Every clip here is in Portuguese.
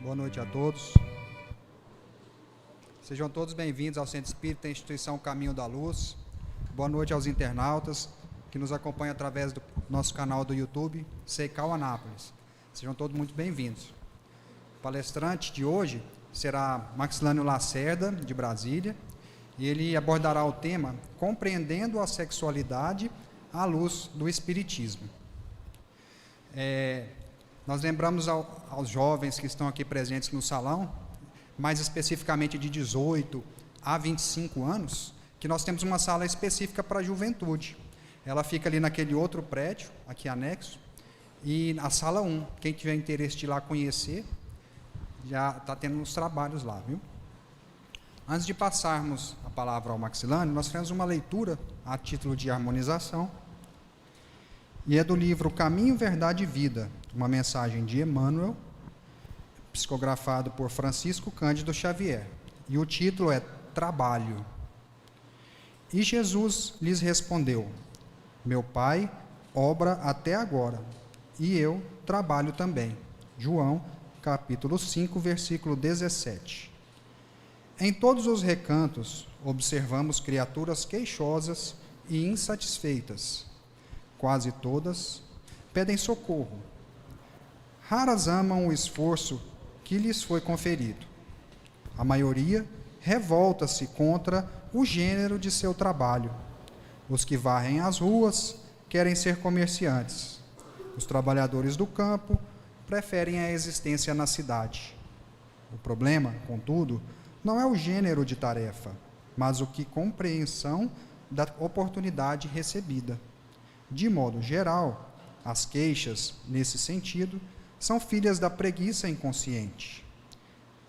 Boa noite a todos. Sejam todos bem-vindos ao Centro Espírita, Instituição Caminho da Luz. Boa noite aos internautas que nos acompanham através do nosso canal do YouTube, Seical Anápolis. Sejam todos muito bem-vindos. O palestrante de hoje será Maxilânio Lacerda, de Brasília, e ele abordará o tema Compreendendo a Sexualidade à Luz do Espiritismo. Nós lembramos aos jovens que estão aqui presentes no salão, mais especificamente de 18 a 25 anos, que nós temos uma sala específica para a juventude. Ela fica ali naquele outro prédio, aqui anexo, e a sala 1, quem tiver interesse de ir lá conhecer, já está tendo uns trabalhos lá, viu? Antes de passarmos a palavra ao Maxilânio, nós fizemos uma leitura a título de harmonização, e é do livro Caminho, Verdade e Vida, uma mensagem de Emmanuel, psicografado por Francisco Cândido Xavier. E o título é Trabalho. E Jesus lhes respondeu: Meu Pai obra até agora, e eu trabalho também. João, capítulo 5, versículo 17. Em todos os recantos, observamos criaturas queixosas e insatisfeitas. Quase todas pedem socorro. Raras amam o esforço que lhes foi conferido. A maioria revolta-se contra o gênero de seu trabalho. Os que varrem as ruas querem ser comerciantes. Os trabalhadores do campo preferem a existência na cidade. O problema, contudo, não é o gênero de tarefa, mas o que compreensão da oportunidade recebida. De modo geral, as queixas, nesse sentido, são filhas da preguiça inconsciente.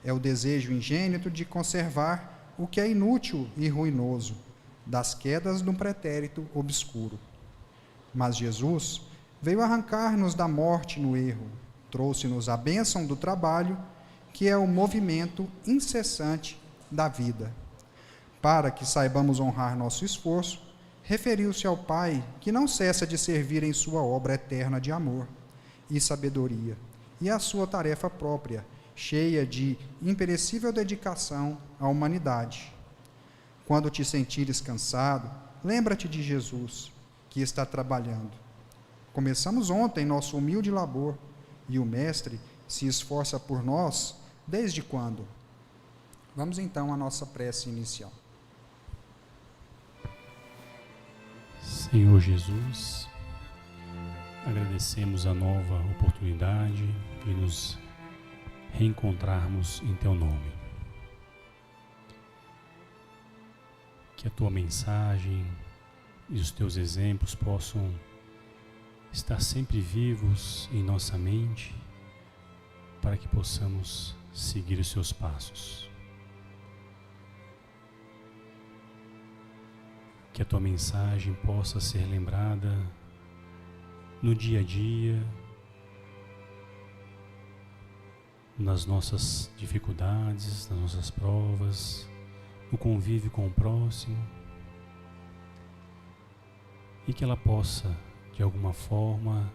É o desejo ingênito de conservar o que é inútil e ruinoso, das quedas do pretérito obscuro. Mas Jesus veio arrancar-nos da morte no erro, trouxe-nos a bênção do trabalho, que é o movimento incessante da vida. Para que saibamos honrar nosso esforço, referiu-se ao Pai, que não cessa de servir em sua obra eterna de amor e sabedoria, e a sua tarefa própria, cheia de imperecível dedicação à humanidade. Quando te sentires cansado, lembra-te de Jesus, que está trabalhando. Começamos ontem nosso humilde labor, e o Mestre se esforça por nós desde quando? Vamos então à nossa prece inicial. Senhor Jesus, agradecemos a nova oportunidade de nos reencontrarmos em Teu nome. Que a Tua mensagem e os Teus exemplos possam estar sempre vivos em nossa mente, para que possamos seguir os Seus passos. Que a Tua mensagem possa ser lembrada no dia a dia, nas nossas dificuldades, nas nossas provas, no convívio com o próximo, e que ela possa, de alguma forma,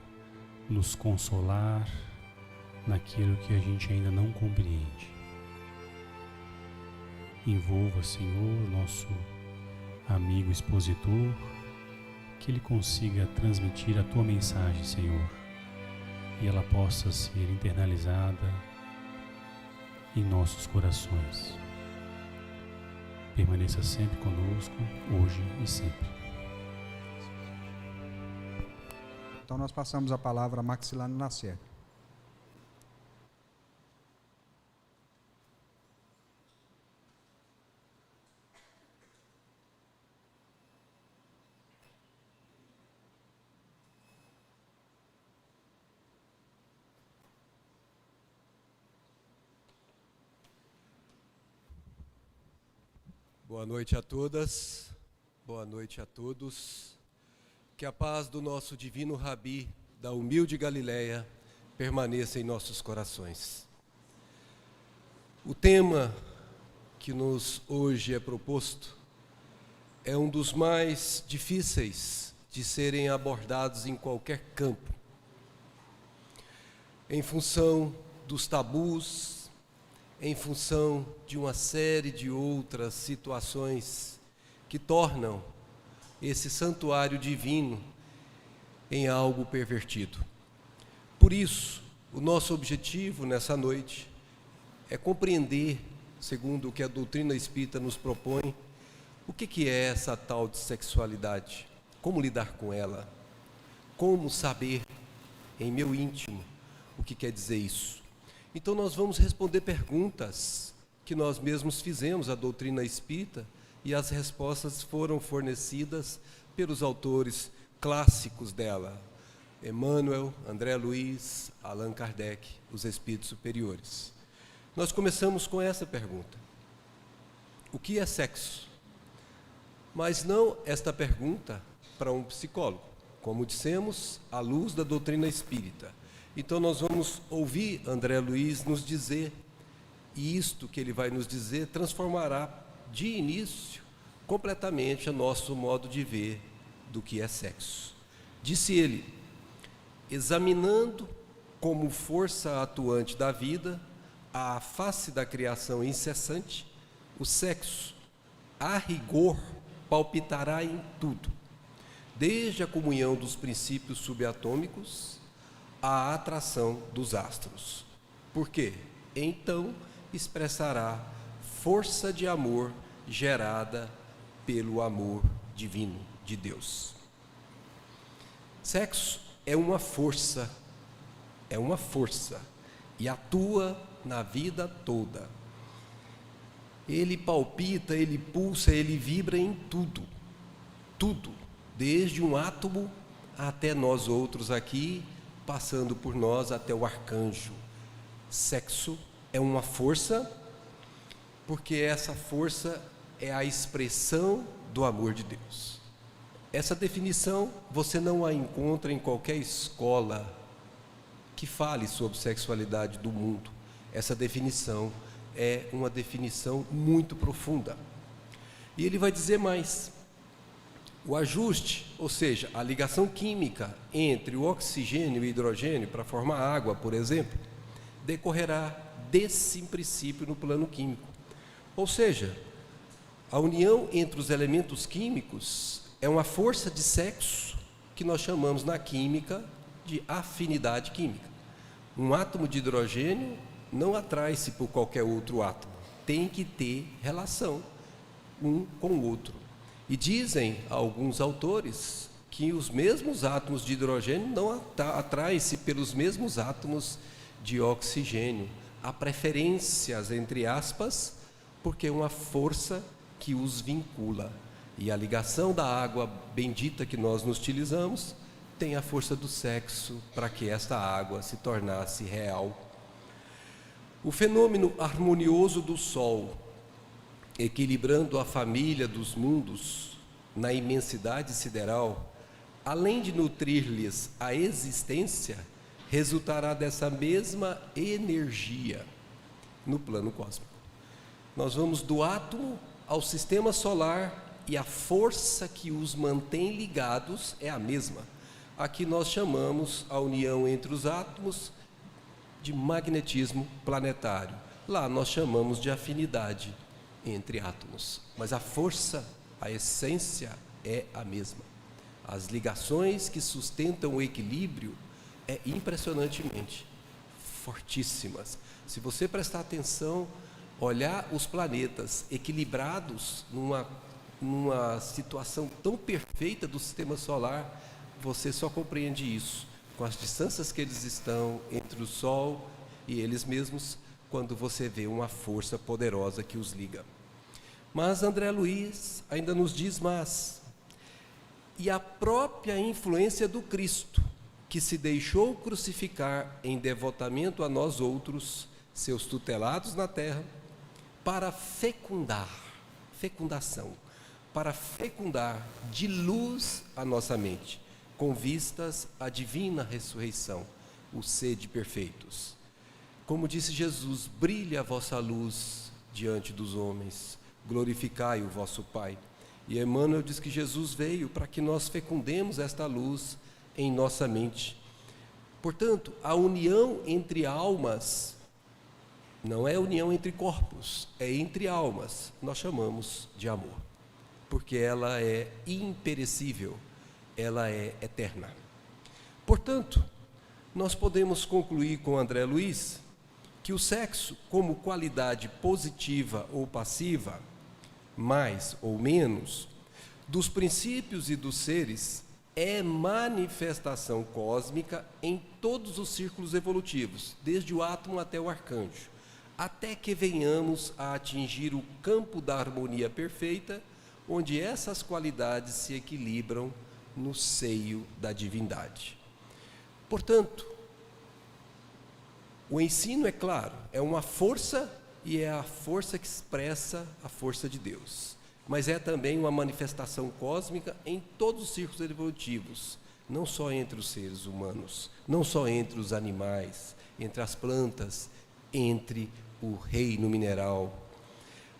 nos consolar naquilo que a gente ainda não compreende. Envolva, Senhor, nosso amigo expositor, que ele consiga transmitir a Tua mensagem, Senhor, e ela possa ser internalizada em nossos corações. Permaneça sempre conosco, hoje e sempre. Então nós passamos a palavra a Maxilânio Lacerda. Boa noite a todas, boa noite a todos. Que a paz do nosso divino Rabi, da humilde Galileia, permaneça em nossos corações. O tema que nos hoje é proposto é um dos mais difíceis de serem abordados em qualquer campo, em função dos tabus, em função de uma série de outras situações que tornam esse santuário divino em algo pervertido. Por isso, o nosso objetivo nessa noite é compreender, segundo o que a doutrina espírita nos propõe, o que é essa tal de sexualidade, como lidar com ela, como saber em meu íntimo o que quer dizer isso. Então nós vamos responder perguntas que nós mesmos fizemos à doutrina espírita e as respostas foram fornecidas pelos autores clássicos dela, Emmanuel, André Luiz, Allan Kardec, os espíritos superiores. Nós começamos com essa pergunta: o que é sexo? Mas não esta pergunta para um psicólogo, como dissemos, à luz da doutrina espírita. Então nós vamos ouvir André Luiz nos dizer, e isto que ele vai nos dizer transformará de início completamente o nosso modo de ver do que é sexo. Disse ele: examinando como força atuante da vida a face da criação incessante, o sexo, a rigor, palpitará em tudo, desde a comunhão dos princípios subatômicos à atração dos astros. Por quê? Então expressará força de amor gerada pelo amor divino de Deus. Sexo é uma força e atua na vida toda. Ele palpita, ele pulsa, ele vibra em tudo, desde um átomo até nós outros aqui, passando por nós até o arcanjo. Sexo é uma força, porque essa força é a expressão do amor de Deus. Essa definição você não a encontra em qualquer escola que fale sobre sexualidade do mundo. Essa definição é uma definição muito profunda. E ele vai dizer mais: o ajuste, ou seja, a ligação química entre o oxigênio e o hidrogênio para formar água, por exemplo, decorrerá desse princípio no plano químico. Ou seja, a união entre os elementos químicos é uma força de sexo que nós chamamos na química de afinidade química. Um átomo de hidrogênio não atrai-se por qualquer outro átomo, tem que ter relação um com o outro. E dizem alguns autores que os mesmos átomos de hidrogênio não atraem-se pelos mesmos átomos de oxigênio. Há preferências, entre aspas, porque é uma força que os vincula. E a ligação da água bendita que nós nos utilizamos tem a força do sexo para que esta água se tornasse real. O fenômeno harmonioso do Sol, equilibrando a família dos mundos na imensidade sideral, além de nutrir-lhes a existência, resultará dessa mesma energia no plano cósmico. Nós vamos do átomo ao sistema solar e a força que os mantém ligados é a mesma. Aqui nós chamamos a união entre os átomos de magnetismo planetário. Lá nós chamamos de afinidade entre átomos. Mas a força, a essência é a mesma. As ligações que sustentam o equilíbrio é impressionantemente fortíssimas. Se você prestar atenção, olhar os planetas equilibrados numa situação tão perfeita do sistema solar, você só compreende isso com as distâncias que eles estão entre o Sol e eles mesmos, quando você vê uma força poderosa que os liga. Mas André Luiz ainda nos diz mais: e a própria influência do Cristo, que se deixou crucificar em devotamento a nós outros, seus tutelados na terra, para fecundar de luz a nossa mente, com vistas à divina ressurreição, o sede perfeitos. Como disse Jesus: brilhe a vossa luz diante dos homens, glorificai o vosso Pai. E Emmanuel diz que Jesus veio para que nós fecundemos esta luz em nossa mente. Portanto, a união entre almas Não é união entre corpos, é entre almas. Nós chamamos de amor, porque ela é imperecível, ela é eterna. Portanto, nós podemos concluir com André Luiz que o sexo, como qualidade positiva ou passiva, mais ou menos, dos princípios e dos seres, é manifestação cósmica em todos os círculos evolutivos, desde o átomo até o arcanjo, até que venhamos a atingir o campo da harmonia perfeita, onde essas qualidades se equilibram no seio da divindade. Portanto, o ensino, é claro, é uma força, e é a força que expressa a força de Deus. Mas é também uma manifestação cósmica em todos os círculos evolutivos, não só entre os seres humanos, não só entre os animais, entre as plantas, entre o reino mineral,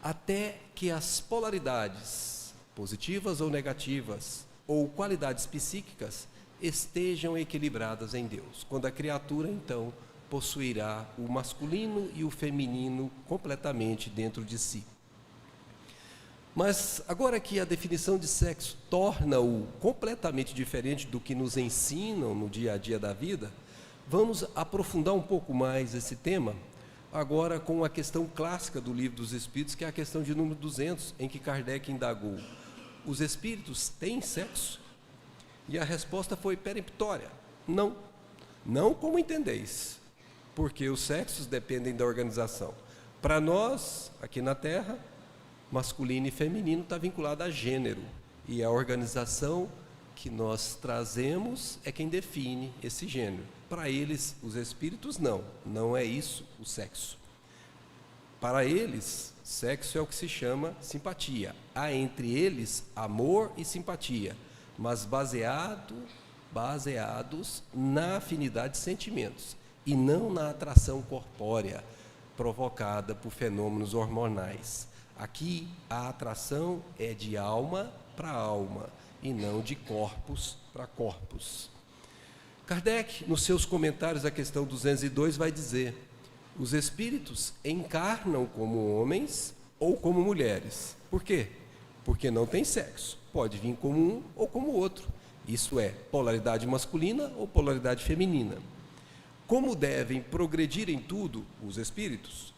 até que as polaridades, positivas ou negativas, ou qualidades psíquicas, estejam equilibradas em Deus. Quando a criatura, então, possuirá o masculino e o feminino completamente dentro de si. Mas agora que a definição de sexo torna-o completamente diferente do que nos ensinam no dia a dia da vida, vamos aprofundar um pouco mais esse tema, agora com a questão clássica do Livro dos Espíritos, que é a questão de número 200, em que Kardec indagou: os espíritos têm sexo? E a resposta foi peremptória: não, não como entendeis, porque os sexos dependem da organização. Para nós, aqui na Terra, masculino e feminino está vinculado a gênero, e a organização que nós trazemos é quem define esse gênero. Para eles, os espíritos, não é isso o sexo. Para eles, sexo é o que se chama simpatia. Há entre eles amor e simpatia, mas baseados na afinidade de sentimentos, e não na atração corpórea provocada por fenômenos hormonais. Aqui a atração é de alma para alma e não de corpos para corpos. Kardec, nos seus comentários à questão 202, vai dizer: os espíritos encarnam como homens ou como mulheres. Por quê? Porque não tem sexo. Pode vir como um ou como outro. Isso é, polaridade masculina ou polaridade feminina. Como devem progredir em tudo os espíritos,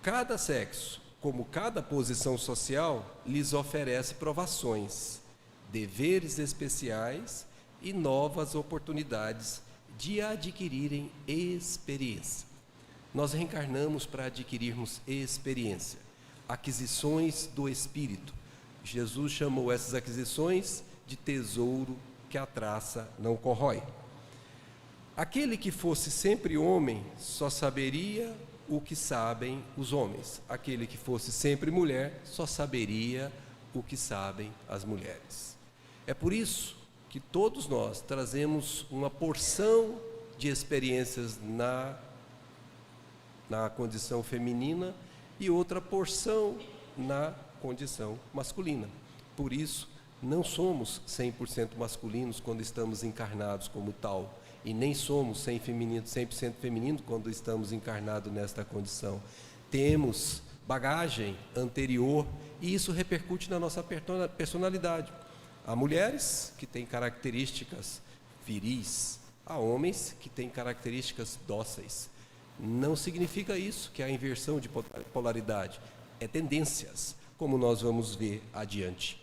cada sexo, como cada posição social, lhes oferece provações, deveres especiais e novas oportunidades de adquirirem experiência. Nós reencarnamos para adquirirmos experiência, aquisições do espírito. Jesus chamou essas aquisições de tesouro que a traça não corrói. Aquele que fosse sempre homem só saberia o que sabem os homens. Aquele que fosse sempre mulher só saberia o que sabem as mulheres. É por isso que todos nós trazemos uma porção de experiências na condição feminina e outra porção na condição masculina. Por isso, não somos 100% masculinos quando estamos encarnados como tal, e nem somos 100% feminino quando estamos encarnados nesta condição. Temos bagagem anterior e isso repercute na nossa personalidade. Há mulheres que têm características viris, há homens que têm características dóceis. Não significa isso que há inversão de polaridade, é tendências, como nós vamos ver adiante.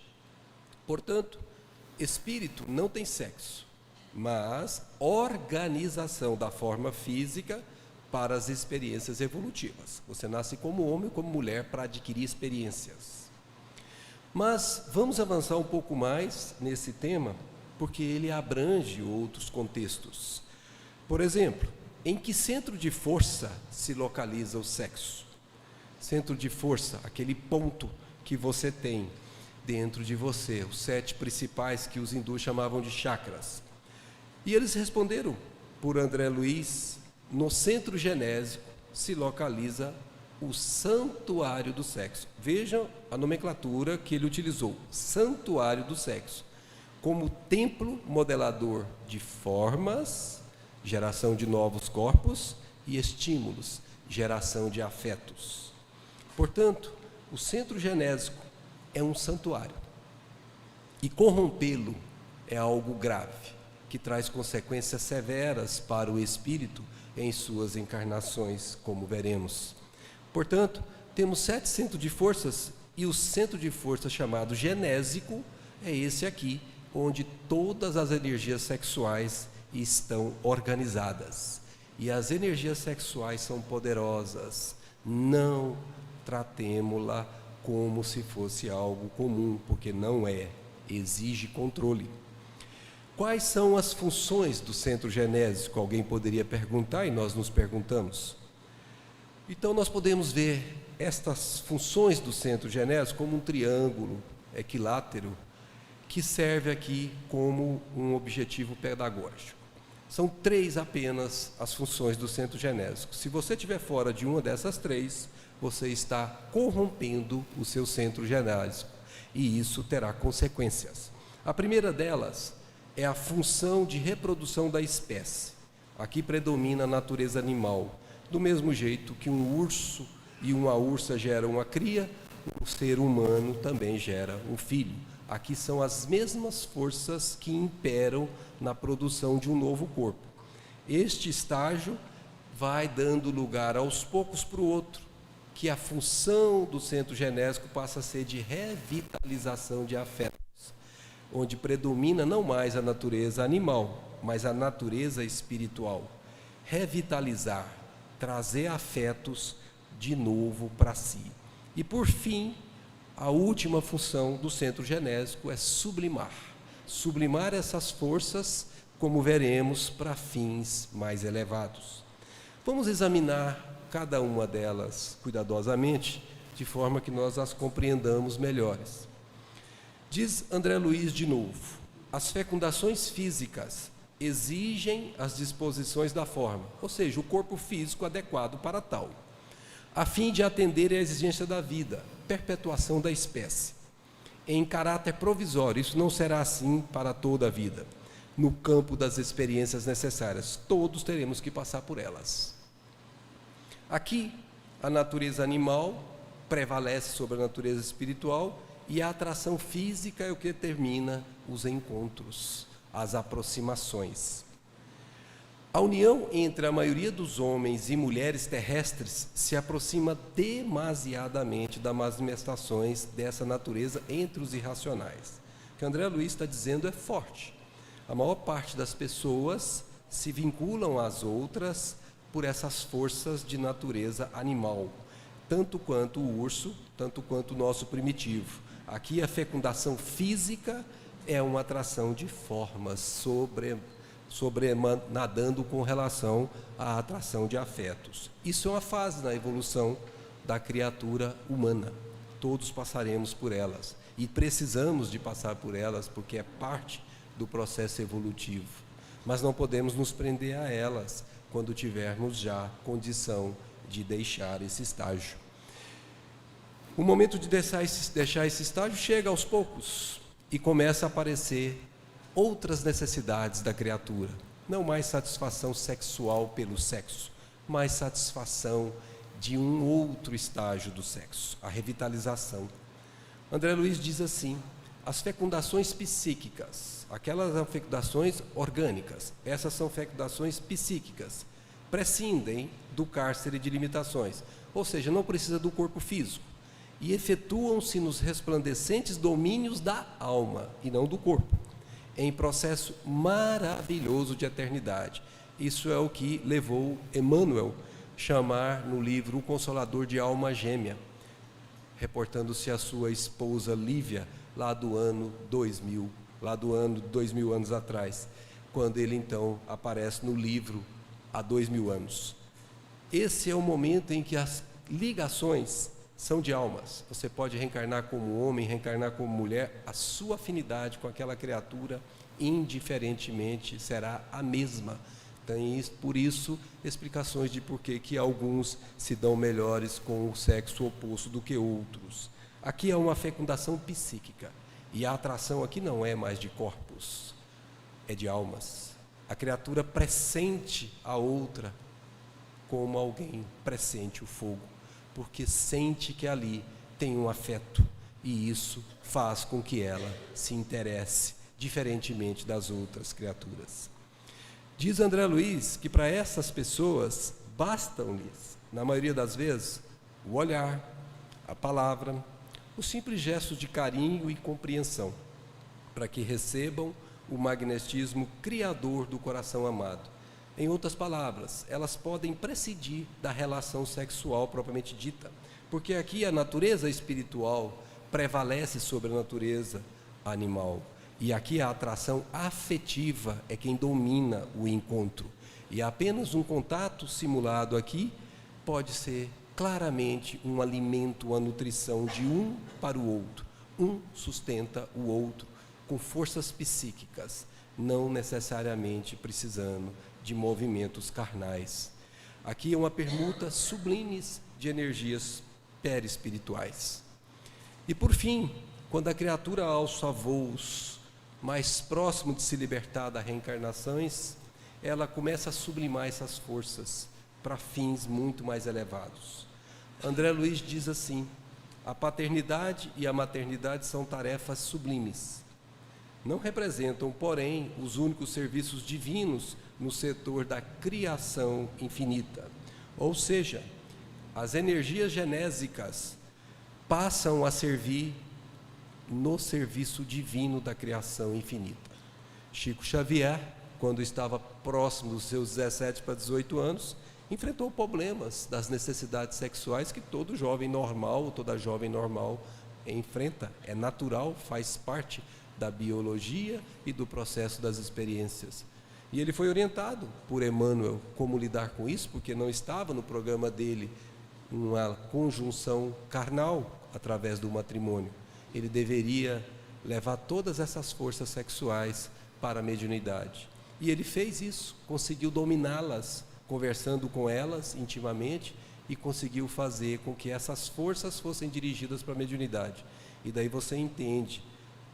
Portanto, espírito não tem sexo, mas organização da forma física para as experiências evolutivas. Você nasce como homem ou como mulher para adquirir experiências. Mas vamos avançar um pouco mais nesse tema, porque ele abrange outros contextos. Por exemplo, em que centro de força se localiza o sexo? Centro de força, aquele ponto que você tem dentro de você, os 7 principais que os hindus chamavam de chakras. E eles responderam por André Luiz: no centro genésico se localiza o santuário do sexo. Vejam a nomenclatura que ele utilizou: santuário do sexo, como templo modelador de formas, geração de novos corpos e estímulos, geração de afetos. Portanto, o centro genésico é um santuário. E corrompê-lo é algo grave, que traz consequências severas para o espírito em suas encarnações, como veremos. Portanto, temos 7 centros de forças, e o centro de força chamado genésico é esse aqui, onde todas as energias sexuais estão organizadas. E as energias sexuais são poderosas. Não tratemo-la como se fosse algo comum, porque não é. Exige controle. Quais são as funções do centro genésico? Alguém poderia perguntar, e nós nos perguntamos. Então nós podemos ver estas funções do centro genésico como um triângulo equilátero, que serve aqui como um objetivo pedagógico. São 3 apenas as funções do centro genésico. Se você estiver fora de uma dessas 3, você está corrompendo o seu centro genésico, e isso terá consequências. A primeira delas é a função de reprodução da espécie. Aqui predomina a natureza animal. Do mesmo jeito que um urso e uma ursa geram uma cria, o ser humano também gera um filho. Aqui são as mesmas forças que imperam na produção de um novo corpo. Este estágio vai dando lugar aos poucos para o outro, que a função do centro genésico passa a ser de revitalização de afetos, onde predomina não mais a natureza animal, mas a natureza espiritual. Revitalizar, trazer afetos de novo para si. E por fim, a última função do centro genésico é sublimar. Sublimar essas forças, como veremos, para fins mais elevados. Vamos examinar cada uma delas cuidadosamente, de forma que nós as compreendamos melhores. Diz André Luiz de novo: as fecundações físicas exigem as disposições da forma, ou seja, o corpo físico adequado para tal, a fim de atender à exigência da vida, perpetuação da espécie. Em caráter provisório, isso não será assim para toda a vida. No campo das experiências necessárias, todos teremos que passar por elas. Aqui, a natureza animal prevalece sobre a natureza espiritual, e a atração física é o que determina os encontros, as aproximações. A união entre a maioria dos homens e mulheres terrestres se aproxima demasiadamente das manifestações dessa natureza entre os irracionais. O que André Luiz está dizendo é forte. A maior parte das pessoas se vinculam às outras por essas forças de natureza animal, tanto quanto o urso, tanto quanto o nosso primitivo. Aqui a fecundação física é uma atração de formas nadando com relação à atração de afetos. Isso é uma fase na evolução da criatura humana. Todos passaremos por elas e precisamos de passar por elas porque é parte do processo evolutivo. Mas não podemos nos prender a elas quando tivermos já condição de deixar esse estágio. O momento de deixar esse estágio chega aos poucos e começa a aparecer outras necessidades da criatura. Não mais satisfação sexual pelo sexo, mas satisfação de um outro estágio do sexo, a revitalização. André Luiz diz assim: as fecundações psíquicas, aquelas são fecundações orgânicas, essas são fecundações psíquicas, prescindem do cárcere de limitações, ou seja, não precisa do corpo físico, e efetuam-se nos resplandecentes domínios da alma e não do corpo, em processo maravilhoso de eternidade. Isso é o que levou Emmanuel chamar no livro O Consolador de Alma Gêmea, reportando-se a sua esposa Lívia, lá do ano 2000 anos atrás, quando ele então aparece no livro há 2000 anos. Esse é o momento em que as ligações são de almas. Você pode reencarnar como homem, reencarnar como mulher, a sua afinidade com aquela criatura, indiferentemente, será a mesma. Tem, por isso, explicações de por que alguns se dão melhores com o sexo oposto do que outros. Aqui é uma fecundação psíquica, e a atração aqui não é mais de corpos, é de almas. A criatura pressente a outra como alguém pressente o fogo, porque sente que ali tem um afeto, e isso faz com que ela se interesse, diferentemente das outras criaturas. Diz André Luiz que para essas pessoas bastam-lhes, na maioria das vezes, o olhar, a palavra, os simples gestos de carinho e compreensão, para que recebam o magnetismo criador do coração amado. Em outras palavras, elas podem prescindir da relação sexual propriamente dita, porque aqui a natureza espiritual prevalece sobre a natureza animal. E aqui a atração afetiva é quem domina o encontro. E apenas um contato simulado aqui pode ser claramente um alimento, uma nutrição de um para o outro. Um sustenta o outro com forças psíquicas, não necessariamente precisando de movimentos carnais. Aqui é uma permuta sublime de energias perispirituais. E por fim, quando a criatura alça voos mais próximo de se libertar das reencarnações, ela começa a sublimar essas forças para fins muito mais elevados. André Luiz diz assim: a paternidade e a maternidade são tarefas sublimes. Não representam, porém, os únicos serviços divinos no setor da criação infinita. Ou seja, as energias genésicas passam a servir no serviço divino da criação infinita. Chico Xavier, quando estava próximo dos seus 17 para 18 anos, enfrentou problemas das necessidades sexuais que todo jovem normal, toda jovem normal enfrenta. É natural, faz parte da biologia e do processo das experiências. E ele foi orientado por Emmanuel como lidar com isso, porque não estava no programa dele uma conjunção carnal através do matrimônio. Ele deveria levar todas essas forças sexuais para a mediunidade. E ele fez isso, conseguiu dominá-las, conversando com elas intimamente, e conseguiu fazer com que essas forças fossem dirigidas para a mediunidade. E daí você entende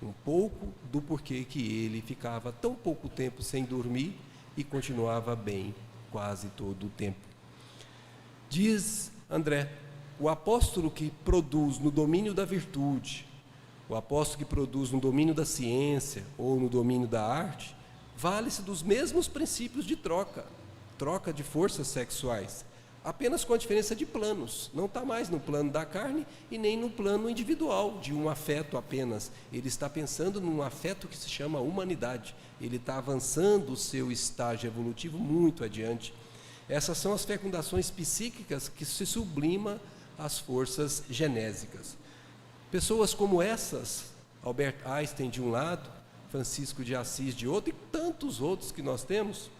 um pouco do porquê que ele ficava tão pouco tempo sem dormir e continuava bem quase todo o tempo. Diz André: o apóstolo que produz no domínio da virtude, o apóstolo que produz no domínio da ciência ou no domínio da arte, vale-se dos mesmos princípios de troca de forças sexuais, apenas com a diferença de planos. Não está mais no plano da carne e nem no plano individual, de um afeto apenas. Ele está pensando num afeto que se chama humanidade. Ele está avançando o seu estágio evolutivo muito adiante. Essas são as fecundações psíquicas que se sublimam às forças genésicas. Pessoas como essas, Albert Einstein de um lado, Francisco de Assis de outro, e tantos outros que nós temos,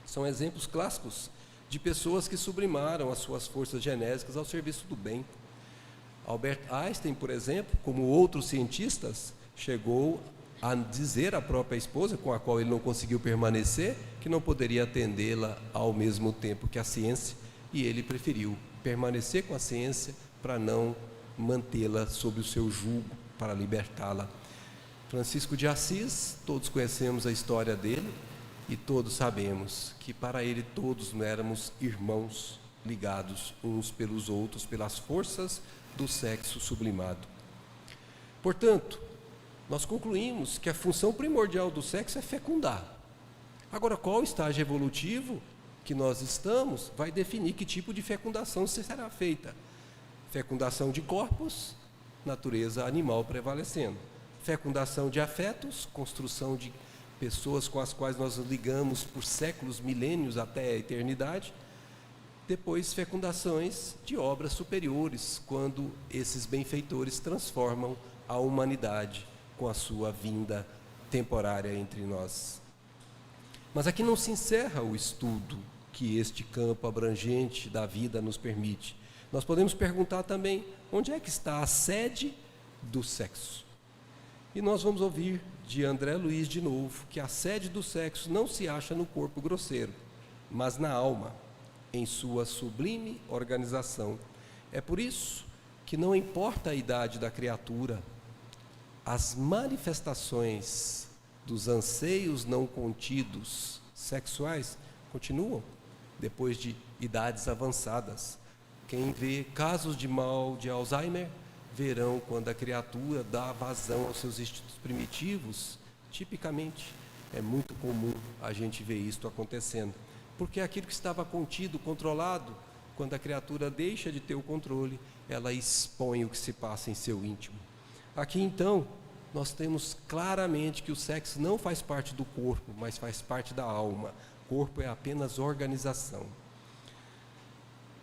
são exemplos clássicos de pessoas que sublimaram as suas forças genésicas ao serviço do bem. Albert Einstein, por exemplo, como outros cientistas, chegou a dizer à própria esposa, com a qual ele não conseguiu permanecer, que não poderia atendê-la ao mesmo tempo que a ciência, e ele preferiu permanecer com a ciência para não mantê-la sob o seu jugo, para libertá-la. Francisco de Assis, todos conhecemos a história dele, e todos sabemos que para ele todos éramos irmãos ligados uns pelos outros, pelas forças do sexo sublimado. Portanto, nós concluímos que a função primordial do sexo é fecundar. Agora, qual estágio evolutivo que nós estamos vai definir que tipo de fecundação será feita. Fecundação de corpos, natureza animal prevalecendo. Fecundação de afetos, construção de pessoas com as quais nós ligamos por séculos, milênios até a eternidade. Depois, fecundações de obras superiores, quando esses benfeitores transformam a humanidade com a sua vinda temporária entre nós. Mas aqui não se encerra o estudo que este campo abrangente da vida nos permite. Nós podemos perguntar também, onde é que está a sede do sexo? E nós vamos ouvir de André Luiz de novo, que a sede do sexo não se acha no corpo grosseiro, mas na alma, em sua sublime organização. É por isso que não importa a idade da criatura, as manifestações dos anseios não contidos sexuais continuam. depois de idades avançadas. Quem vê casos de mal de Alzheimer, verão quando a criatura dá vazão aos seus instintos primitivos. Tipicamente, é muito comum a gente ver isto acontecendo, porque aquilo que estava contido, controlado, quando a criatura deixa de ter o controle, ela expõe o que se passa em seu íntimo. Aqui, então, nós temos claramente que o sexo não faz parte do corpo, mas faz parte da alma. O corpo é apenas organização.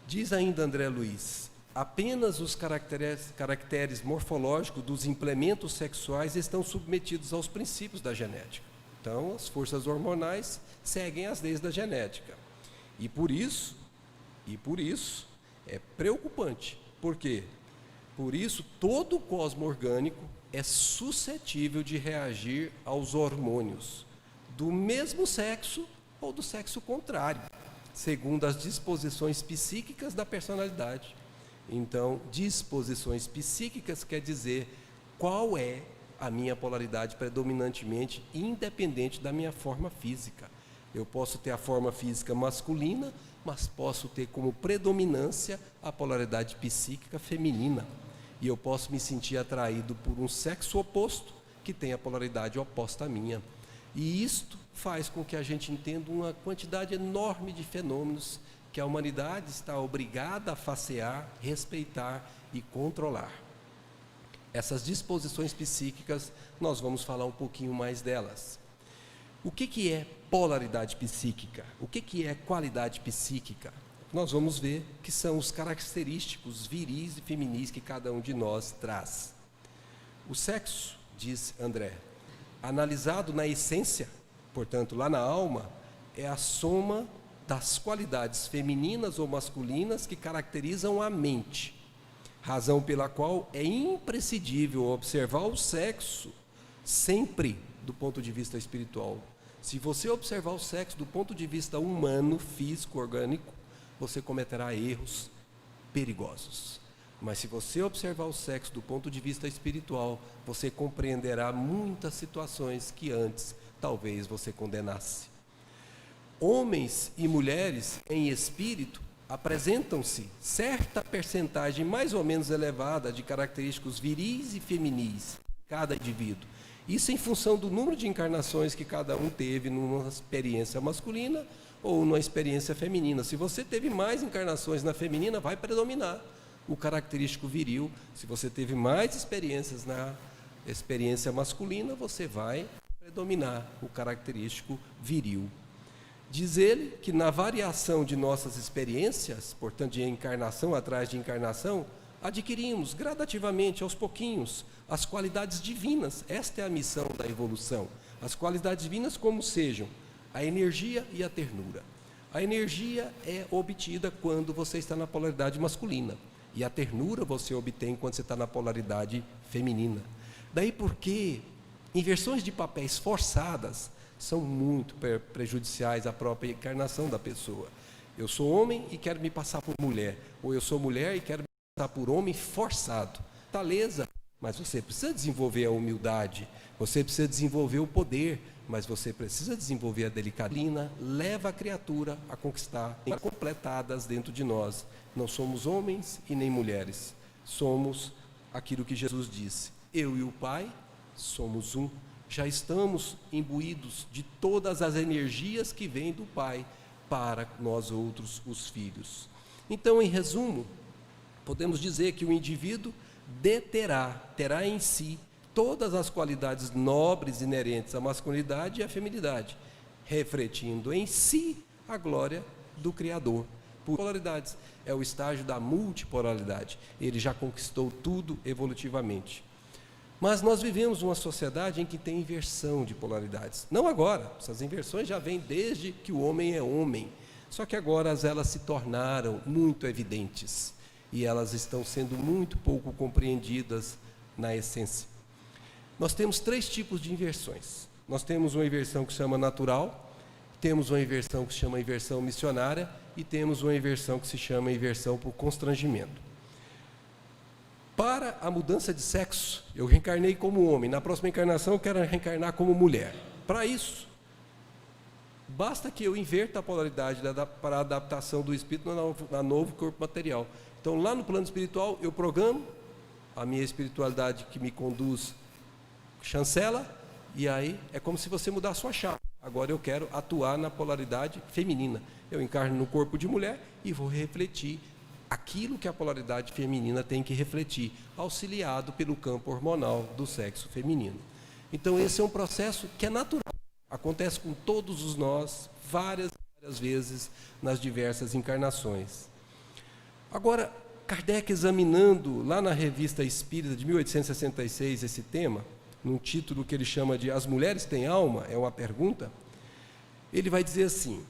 Diz ainda André Luiz: apenas os caracteres morfológicos dos implementos sexuais estão submetidos aos princípios da genética. Então, as forças hormonais seguem as leis da genética. E por isso é preocupante. Por quê? Por isso, todo o cosmo orgânico é suscetível de reagir aos hormônios do mesmo sexo ou do sexo contrário, segundo as disposições psíquicas da personalidade. Então, disposições psíquicas quer dizer qual é a minha polaridade predominantemente, independente da minha forma física. Eu posso ter a forma física masculina, mas posso ter como predominância a polaridade psíquica feminina. E eu posso me sentir atraído por um sexo oposto, que tem a polaridade oposta à minha. E isto faz com que a gente entenda uma quantidade enorme de fenômenos que a humanidade está obrigada a facear, respeitar e controlar. Essas disposições psíquicas, nós vamos falar um pouquinho mais delas. O que é polaridade psíquica? O que é qualidade psíquica? Nós vamos ver que são os característicos viris e feminis que cada um de nós traz. O sexo, diz André, analisado na essência, portanto, lá na alma, é a soma das qualidades femininas ou masculinas que caracterizam a mente, razão pela qual é imprescindível observar o sexo sempre do ponto de vista espiritual. Se você observar o sexo do ponto de vista humano, físico, orgânico, você cometerá erros perigosos. Mas se você observar o sexo do ponto de vista espiritual, você compreenderá muitas situações que antes talvez você condenasse. Homens e mulheres em espírito apresentam-se certa percentagem mais ou menos elevada de característicos viris e feminis em cada indivíduo. Isso em função do número de encarnações que cada um teve numa experiência masculina ou numa experiência feminina. Se você teve mais encarnações na feminina, vai predominar o característico viril. Se você teve mais experiências na experiência masculina, você vai predominar o característico viril. Diz ele que na variação de nossas experiências, portanto de encarnação atrás de encarnação, adquirimos gradativamente, aos pouquinhos, as qualidades divinas. Esta é a missão da evolução. As qualidades divinas como sejam a energia e a ternura. A energia é obtida quando você está na polaridade masculina. E a ternura você obtém quando você está na polaridade feminina. Daí porque inversões de papéis forçadas são muito prejudiciais à própria encarnação da pessoa. Eu sou homem e quero me passar por mulher. Ou eu sou mulher e quero me passar por homem forçado. Fortaleza, mas você precisa desenvolver a humildade. Você precisa desenvolver o poder, mas você precisa desenvolver a delicadeza. Leva a criatura a conquistar completadas dentro de nós. Não somos homens e nem mulheres. Somos aquilo que Jesus disse. Eu e o Pai somos um. Já estamos imbuídos de todas as energias que vêm do Pai para nós outros, os filhos. Então, em resumo, podemos dizer que o indivíduo terá em si todas as qualidades nobres inerentes à masculinidade e à feminilidade, refletindo em si a glória do Criador. Por polaridades, é o estágio da multipolaridade. Ele já conquistou tudo evolutivamente. Mas nós vivemos uma sociedade em que tem inversão de polaridades. Não agora, essas inversões já vêm desde que o homem é homem. Só que agora elas se tornaram muito evidentes e elas estão sendo muito pouco compreendidas na essência. Nós temos 3 tipos de inversões. Nós temos uma inversão que se chama natural, temos uma inversão que se chama inversão missionária e temos uma inversão que se chama inversão por constrangimento. Para a mudança de sexo, eu reencarnei como homem. Na próxima encarnação, eu quero reencarnar como mulher. Para isso, Basta que eu inverta a polaridade para a adaptação do espírito no novo corpo material. Então, lá no plano espiritual, eu programo, a minha espiritualidade que me conduz chancela, e aí é como se você mudasse a sua chave. Agora eu quero atuar na polaridade feminina. Eu encarno no corpo de mulher e vou refletir aquilo que a polaridade feminina tem que refletir, auxiliado pelo campo hormonal do sexo feminino. Então esse é um processo que é natural, acontece com todos nós várias vezes nas diversas encarnações. Agora, Kardec, examinando lá na Revista Espírita de 1866 esse tema, num título que ele chama de As Mulheres Têm Alma, é uma pergunta, ele vai dizer assim: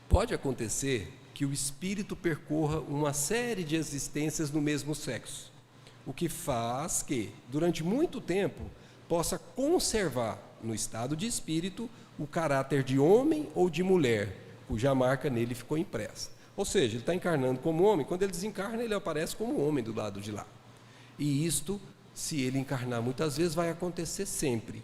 pode acontecer que o espírito percorra uma série de existências no mesmo sexo, o que faz que, durante muito tempo, possa conservar no estado de espírito o caráter de homem ou de mulher, cuja marca nele ficou impressa. Ou seja, ele está encarnando como homem, quando ele desencarna, ele aparece como homem do lado de lá. E isto, se ele encarnar muitas vezes, vai acontecer sempre.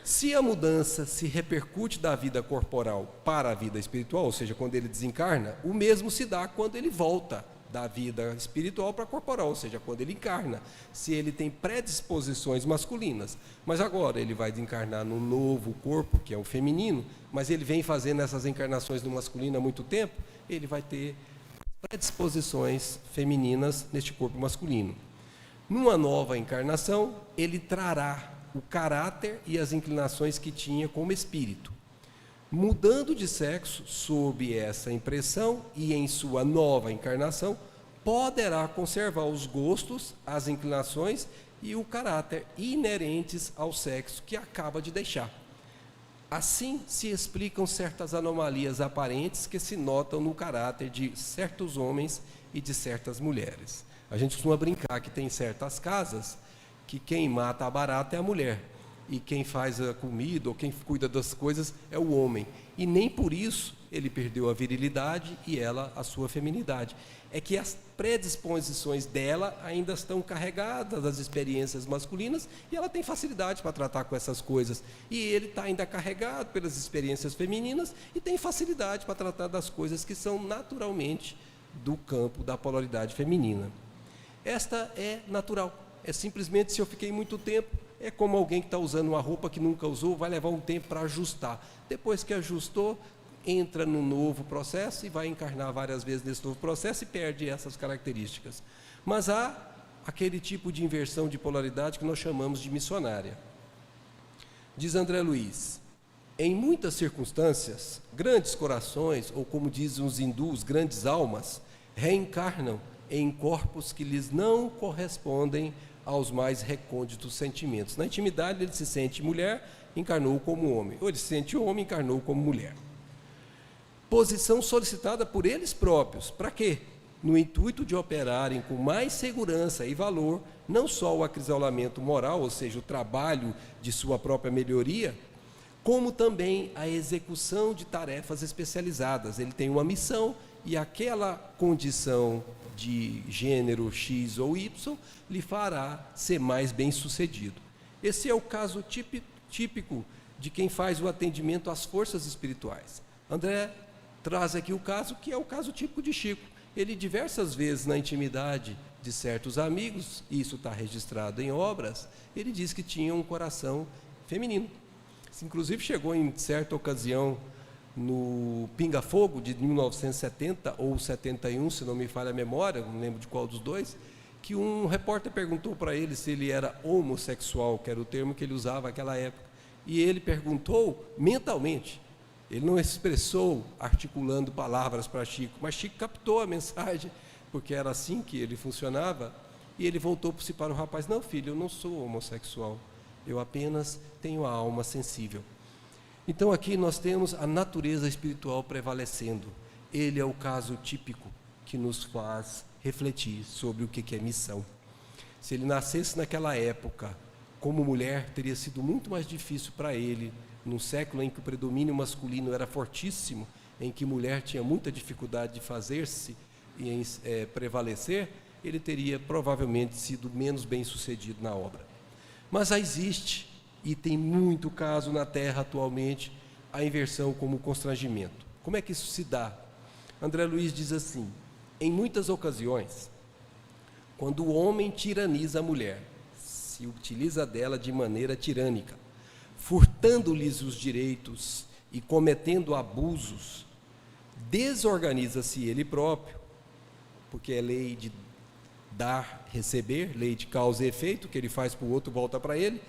Se a mudança se repercute da vida corporal para a vida espiritual, ou seja, quando ele desencarna, o mesmo se dá quando ele volta da vida espiritual para a corporal, ou seja, quando ele encarna, se ele tem predisposições masculinas. Mas agora ele vai desencarnar no novo corpo, que é o feminino, mas ele vem fazendo essas encarnações no masculino há muito tempo, ele vai ter predisposições femininas neste corpo masculino. Numa nova encarnação, ele trará o caráter e as inclinações que tinha como espírito. Mudando de sexo, sob essa impressão, e em sua nova encarnação, poderá conservar os gostos, as inclinações e o caráter inerentes ao sexo que acaba de deixar. Assim se explicam certas anomalias aparentes que se notam no caráter de certos homens e de certas mulheres. A gente costuma brincar que tem certas casas que quem mata a barata é a mulher, e quem faz a comida ou quem cuida das coisas é o homem. E nem por isso ele perdeu a virilidade e ela a sua feminidade. É que as predisposições dela ainda estão carregadas das experiências masculinas e ela tem facilidade para tratar com essas coisas. E ele está ainda carregado pelas experiências femininas e tem facilidade para tratar das coisas que são naturalmente do campo da polaridade feminina. Esta é natural. É simplesmente, se eu fiquei muito tempo, é como alguém que está usando uma roupa que nunca usou, vai levar um tempo para ajustar. Depois que ajustou, entra no novo processo e vai encarnar várias vezes nesse novo processo e perde essas características. Mas há aquele tipo de inversão de polaridade que nós chamamos de missionária. Diz André Luiz: em muitas circunstâncias, grandes corações, ou como dizem os hindus, grandes almas, reencarnam em corpos que lhes não correspondem aos mais recônditos sentimentos. Na intimidade ele se sente mulher, encarnou como homem, ou ele se sente homem, encarnou como mulher. Posição solicitada por eles próprios. Para quê? No intuito de operarem com mais segurança e valor, não só o acrisolamento moral, ou seja, o trabalho de sua própria melhoria, como também a execução de tarefas especializadas. Ele tem uma missão e aquela condição de gênero X ou Y lhe fará ser mais bem-sucedido. Esse é o caso típico de quem faz o atendimento às forças espirituais. André traz aqui o caso que é o caso típico de Chico. Ele diversas vezes na intimidade de certos amigos, e isso está registrado em obras, ele diz que tinha um coração feminino. Isso, inclusive, chegou em certa ocasião no Pinga Fogo de 1970 ou 71, se não me falha a memória, não lembro de qual dos dois, que um repórter perguntou para ele se ele era homossexual, que era o termo que ele usava naquela época, e ele perguntou mentalmente. Ele não expressou articulando palavras para Chico, mas Chico captou a mensagem, porque era assim que ele funcionava, e ele voltou-se para o rapaz: não, filho, eu não sou homossexual, eu apenas tenho a alma sensível. Então aqui nós temos a natureza espiritual prevalecendo. Ele é o caso típico que nos faz refletir sobre o que é missão. Se ele nascesse naquela época como mulher, teria sido muito mais difícil para ele, num século em que o predomínio masculino era fortíssimo, em que mulher tinha muita dificuldade de fazer-se e em prevalecer, ele teria provavelmente sido menos bem-sucedido na obra. Mas existe, e tem muito caso na Terra atualmente, a inversão como constrangimento. Como é que isso se dá? André Luiz diz assim: em muitas ocasiões, quando o homem tiraniza a mulher, se utiliza dela de maneira tirânica, furtando-lhes os direitos e cometendo abusos, desorganiza-se ele próprio, porque é lei de dar, receber, lei de causa e efeito, que ele faz para o outro, volta para ele,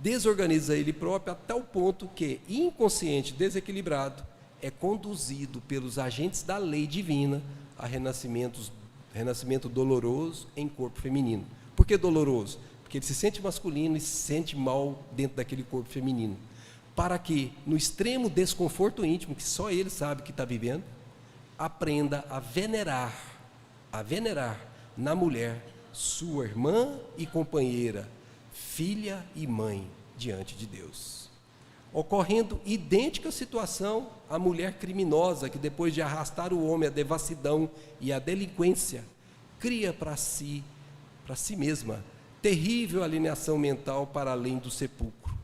desorganiza ele próprio a tal ponto que, inconsciente, desequilibrado, é conduzido pelos agentes da lei divina a renascimento doloroso em corpo feminino. Por que doloroso? Porque ele se sente masculino e se sente mal dentro daquele corpo feminino. Para que, no extremo desconforto íntimo, que só ele sabe que está vivendo, aprenda a venerar na mulher sua irmã e companheira, filha e mãe diante de Deus. Ocorrendo idêntica situação à mulher criminosa que, depois de arrastar o homem à devassidão e à delinquência, cria para si mesma terrível alienação mental para além do sepulcro,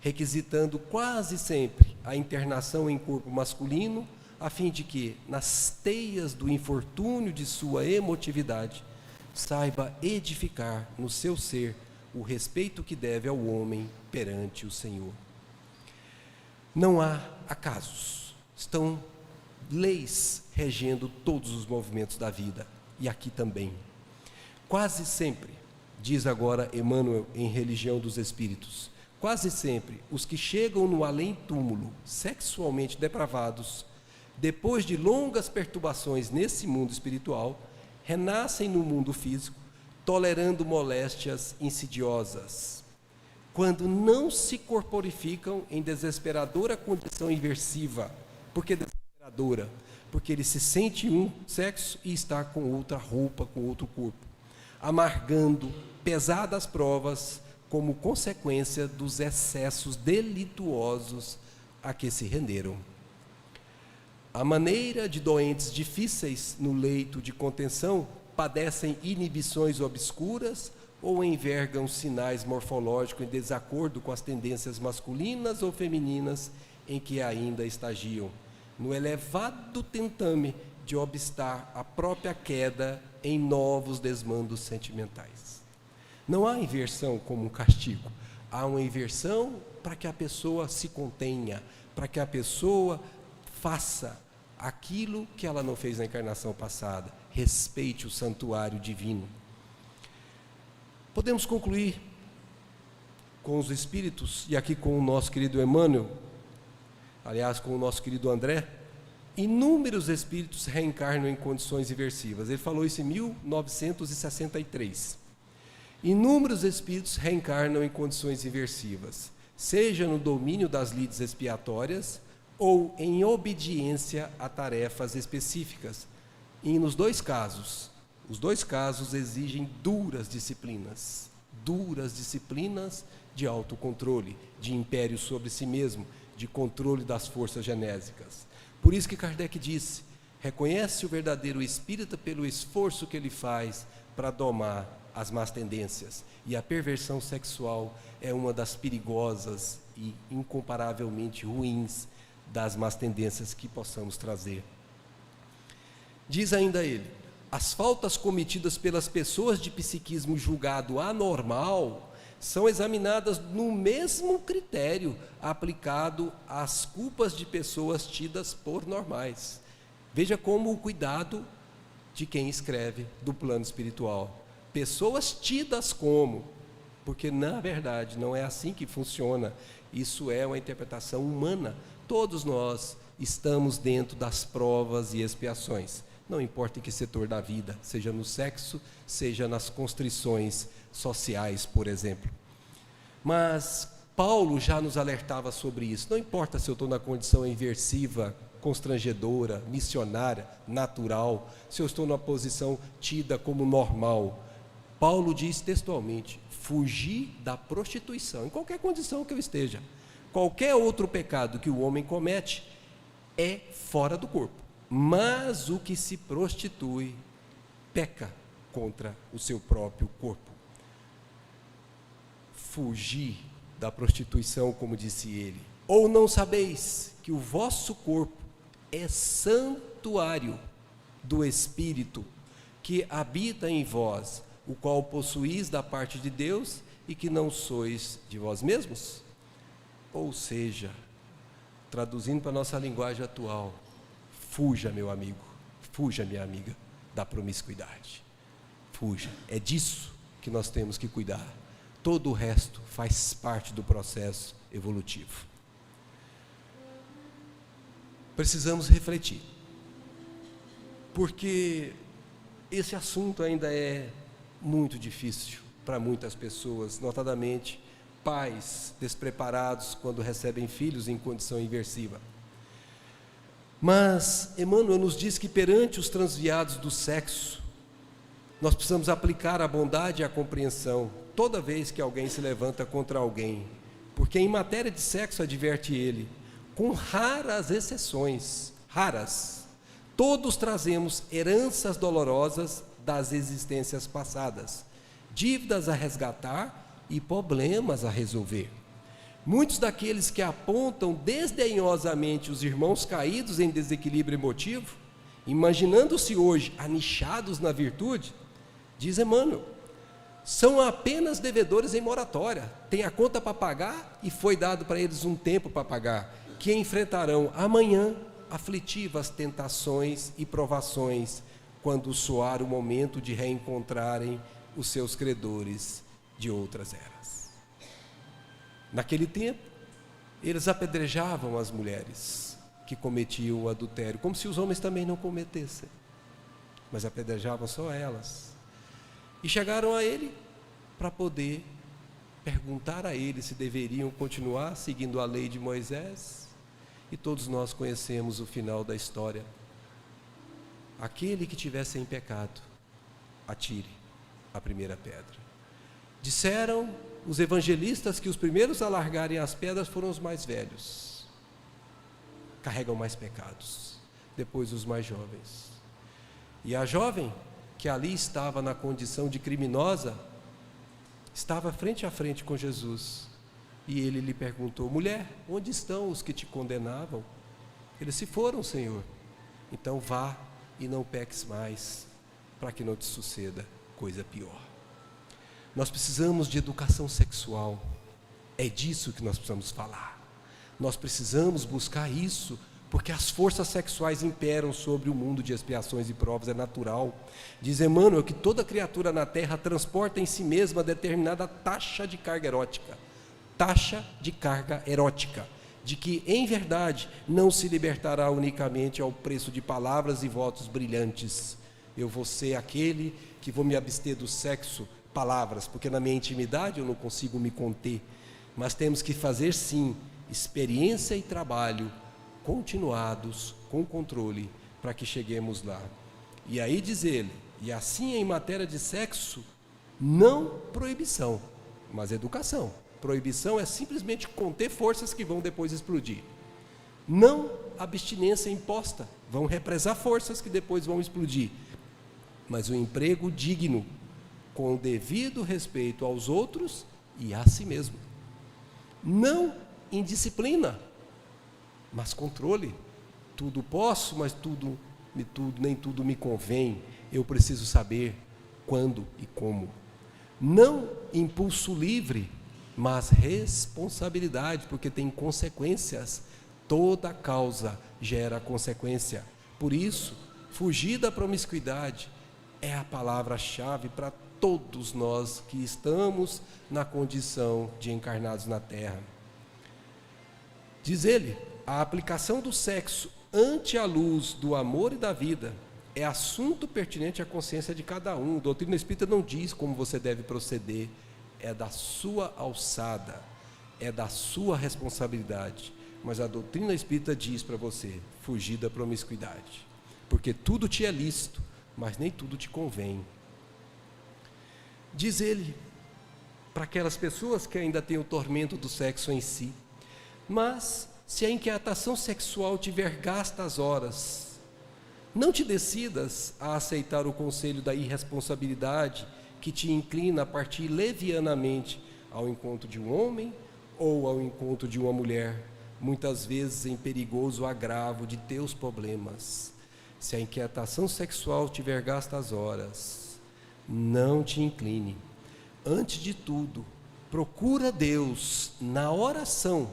requisitando quase sempre a internação em corpo masculino, a fim de que, nas teias do infortúnio de sua emotividade, saiba edificar no seu ser o respeito que deve ao homem perante o Senhor. Não há acasos, estão leis regendo todos os movimentos da vida, e aqui também. Quase sempre, diz agora Emmanuel em Religião dos Espíritos, quase sempre os que chegam no além-túmulo sexualmente depravados, depois de longas perturbações nesse mundo espiritual, renascem no mundo físico, tolerando moléstias insidiosas, quando não se corporificam em desesperadora condição inversiva. Por que desesperadora? Porque ele se sente um sexo e está com outra roupa, com outro corpo, amargando pesadas provas como consequência dos excessos delituosos a que se renderam. A maneira de doentes difíceis no leito de contenção padecem inibições obscuras ou envergam sinais morfológicos em desacordo com as tendências masculinas ou femininas em que ainda estagiam, no elevado tentame de obstar a própria queda em novos desmandos sentimentais. Não há inversão como um castigo, há uma inversão para que a pessoa se contenha, para que a pessoa faça aquilo que ela não fez na encarnação passada, respeite o santuário divino. Podemos concluir com os espíritos, e aqui com o nosso querido Emmanuel, aliás, com o nosso querido André. Inúmeros espíritos reencarnam em condições inversivas. Ele falou isso em 1963. Inúmeros espíritos reencarnam em condições inversivas, seja no domínio das lides expiatórias ou em obediência a tarefas específicas. E nos dois casos, os dois casos exigem duras disciplinas de autocontrole, de império sobre si mesmo, de controle das forças genésicas. Por isso que Kardec disse: reconhece o verdadeiro espírita pelo esforço que ele faz para domar as más tendências. E a perversão sexual é uma das perigosas e incomparavelmente ruins das más tendências que possamos trazer. Diz ainda ele: as faltas cometidas pelas pessoas de psiquismo julgado anormal são examinadas no mesmo critério aplicado às culpas de pessoas tidas por normais. Veja como o cuidado de quem escreve do plano espiritual. Pessoas tidas como, porque na verdade não é assim que funciona. Isso é uma interpretação humana. Todos nós estamos dentro das provas e expiações. Não importa em que setor da vida, seja no sexo, seja nas constrições sociais, por exemplo. Mas Paulo já nos alertava sobre isso. Não importa se eu estou na condição inversiva, constrangedora, missionária, natural, se eu estou numa posição tida como normal. Paulo diz textualmente: fugir da prostituição, em qualquer condição que eu esteja. Qualquer outro pecado que o homem comete é fora do corpo. Mas o que se prostitui peca contra o seu próprio corpo. Fugir da prostituição, como disse ele, Ou não sabeis que o vosso corpo é santuário do Espírito que habita em vós, o qual possuís da parte de Deus e que não sois de vós mesmos? Ou seja, traduzindo para a nossa linguagem atual, fuja, meu amigo, fuja, minha amiga, da promiscuidade. Fuja, é disso que nós temos que cuidar. Todo o resto faz parte do processo evolutivo. Precisamos refletir, porque esse assunto ainda é muito difícil para muitas pessoas, notadamente pais despreparados quando recebem filhos em condição inversiva. Mas Emmanuel nos diz que perante os transviados do sexo, nós precisamos aplicar a bondade e a compreensão toda vez que alguém se levanta contra alguém, porque em matéria de sexo, adverte ele, com raras exceções, raras, todos trazemos heranças dolorosas das existências passadas, dívidas a resgatar e problemas a resolver. Muitos daqueles que apontam desdenhosamente os irmãos caídos em desequilíbrio emotivo, imaginando-se hoje anichados na virtude, diz Emmanuel, são apenas devedores em moratória, têm a conta para pagar e foi dado para eles um tempo para pagar, que enfrentarão amanhã aflitivas tentações e provações, quando soar o momento de reencontrarem os seus credores de outras eras. Naquele tempo, eles apedrejavam as mulheres que cometiam o adultério, como se os homens também não cometessem, mas apedrejavam só elas. E chegaram a ele para poder perguntar a ele se deveriam continuar seguindo a lei de Moisés, e todos nós conhecemos o final da história. Aquele que tiver sem pecado, atire a primeira pedra. Disseram os evangelistas que os primeiros a largarem as pedras foram os mais velhos, carregam mais pecados, depois os mais jovens. E a jovem, que ali estava na condição de criminosa, estava frente a frente com Jesus, e ele lhe perguntou, mulher, onde estão os que te condenavam? Eles se foram, Senhor. Então vá e não peques mais, para que não te suceda coisa pior. Nós precisamos de educação sexual, é disso que nós precisamos falar. Nós precisamos buscar isso, porque as forças sexuais imperam sobre o mundo de expiações e provas, é natural. Diz Emmanuel que toda criatura na terra transporta em si mesma determinada taxa de carga erótica, de que, em verdade, não se libertará unicamente ao preço de palavras e votos brilhantes. Eu vou ser aquele que vou me abster do sexo, palavras, porque na minha intimidade eu não consigo me conter, mas temos que fazer sim, experiência e trabalho continuados, com controle, para que cheguemos lá. E aí diz ele, e assim em matéria de sexo, não proibição, mas educação. Proibição é simplesmente conter forças que vão depois explodir. Não abstinência imposta, vão represar forças que depois vão explodir. Mas o emprego digno, com o devido respeito aos outros e a si mesmo. Não indisciplina, mas controle. Tudo posso, mas nem tudo me convém. Eu preciso saber quando e como. Não impulso livre, mas responsabilidade, porque tem consequências. Toda causa gera consequência. Por isso, fugir da promiscuidade é a palavra-chave para todos nós que estamos na condição de encarnados na Terra. Diz ele, a aplicação do sexo ante a luz do amor e da vida é assunto pertinente à consciência de cada um. A doutrina espírita não diz como você deve proceder, é da sua alçada, é da sua responsabilidade. Mas a doutrina espírita diz para você, fugir da promiscuidade, porque tudo te é lícito, mas nem tudo te convém. Diz ele, para aquelas pessoas que ainda têm o tormento do sexo em si, mas se a inquietação sexual tiver gastas horas, não te decidas a aceitar o conselho da irresponsabilidade que te inclina a partir levianamente ao encontro de um homem ou ao encontro de uma mulher, muitas vezes em perigoso agravo de teus problemas. Se a inquietação sexual tiver gasto as horas, não te incline. Antes de tudo, procura Deus na oração.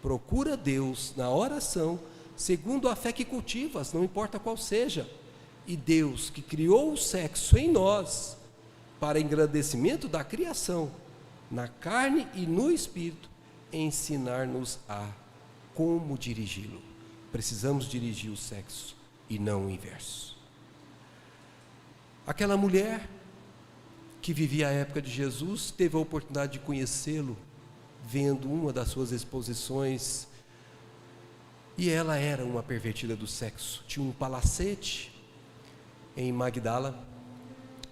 Procura Deus na oração, segundo a fé que cultivas, não importa qual seja. E Deus, que criou o sexo em nós, para engrandecimento da criação, na carne e no espírito, ensinar-nos a como dirigi-lo. Precisamos dirigir o sexo e não o inverso. Aquela mulher que vivia a época de Jesus teve a oportunidade de conhecê-lo, vendo uma das suas exposições, e ela era uma pervertida do sexo. Tinha um palacete em Magdala,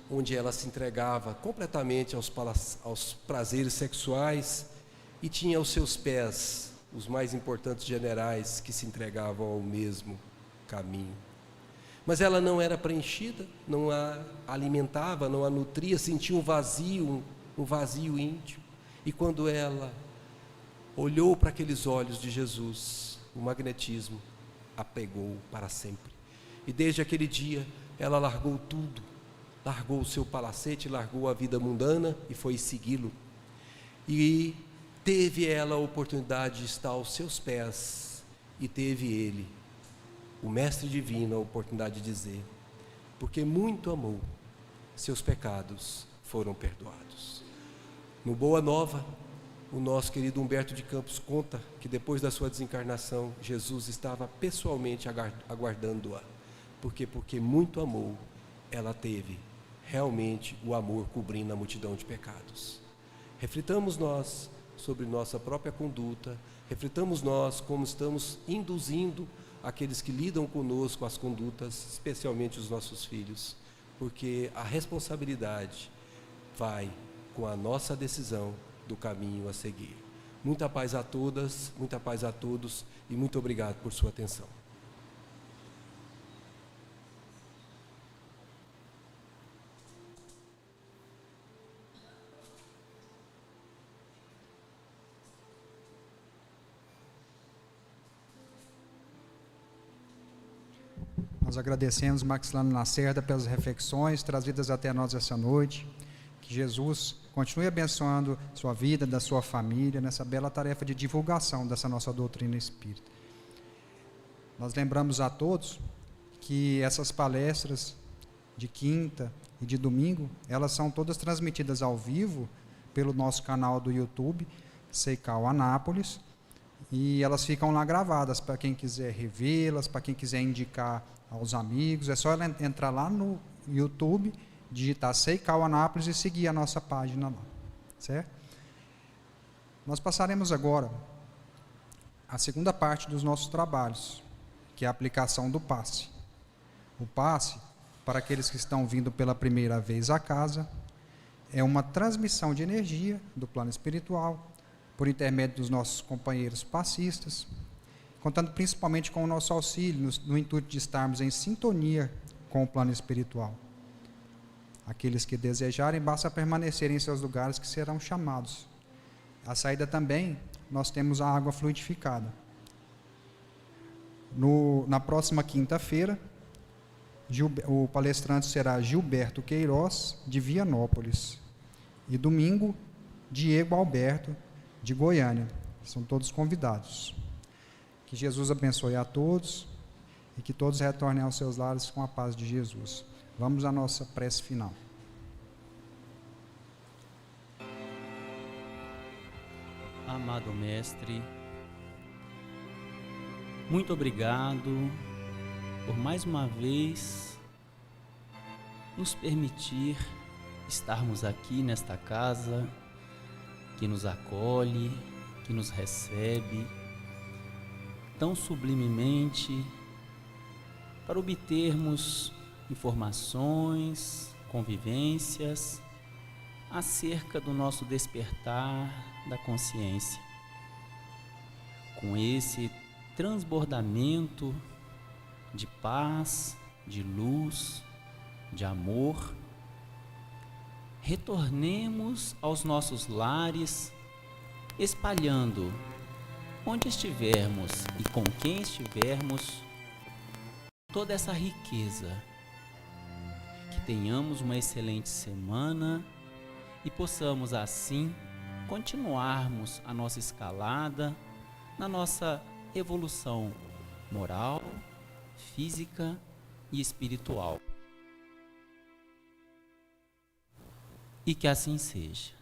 onde ela se entregava completamente aos prazeres sexuais, e tinha aos seus pés os mais importantes generais que se entregavam ao mesmo caminho. Mas ela não era preenchida, não a alimentava, não a nutria, sentia um vazio íntimo. E quando ela olhou para aqueles olhos de Jesus, o magnetismo a pegou para sempre. E desde aquele dia, ela largou tudo, largou o seu palacete, largou a vida mundana e foi segui-lo. E teve ela a oportunidade de estar aos seus pés, e teve ele, o Mestre Divino, a oportunidade de dizer: porque muito amou, seus pecados foram perdoados. No Boa Nova, o nosso querido Humberto de Campos conta que depois da sua desencarnação, Jesus estava pessoalmente aguardando-a. Porque muito amou, ela teve realmente o amor cobrindo a multidão de pecados. Reflitamos nós sobre nossa própria conduta, reflitamos nós como estamos induzindo aqueles que lidam conosco as condutas, especialmente os nossos filhos, porque a responsabilidade vai com a nossa decisão do caminho a seguir. Muita paz a todas, muita paz a todos, e muito obrigado por sua atenção. Nós agradecemos Maxilano Lacerda pelas reflexões trazidas até nós essa noite. Que Jesus continue abençoando sua vida, da sua família, nessa bela tarefa de divulgação dessa nossa doutrina espírita. Nós lembramos a todos que essas palestras de quinta e de domingo, elas são todas transmitidas ao vivo pelo nosso canal do YouTube, Seical Anápolis, e elas ficam lá gravadas para quem quiser revê-las, para quem quiser indicar aos amigos. É só ela entrar lá no YouTube, digitar Seical Anápolis e seguir a nossa página lá, certo? Nós passaremos agora a segunda parte dos nossos trabalhos, que é a aplicação do passe. O passe, para aqueles que estão vindo pela primeira vez à casa, é uma transmissão de energia do plano espiritual, por intermédio dos nossos companheiros passistas, contando principalmente com o nosso auxílio, no intuito de estarmos em sintonia com o plano espiritual. Aqueles que desejarem, basta permanecer em seus lugares que serão chamados. A saída também, nós temos a água fluidificada. Na próxima quinta-feira, o palestrante será Gilberto Queiroz, de Vianópolis. E domingo, Diego Alberto, de Goiânia. São todos convidados. Que Jesus abençoe a todos e que todos retornem aos seus lares com a paz de Jesus. Vamos à nossa prece final. Amado Mestre, muito obrigado por mais uma vez nos permitir estarmos aqui nesta casa que nos acolhe, que nos recebe tão sublimemente, para obtermos informações, convivências acerca do nosso despertar da consciência. Com esse transbordamento de paz, de luz, de amor, retornemos aos nossos lares, espalhando onde estivermos e com quem estivermos, toda essa riqueza. Que tenhamos uma excelente semana e possamos assim continuarmos a nossa escalada na nossa evolução moral, física e espiritual. E que assim seja.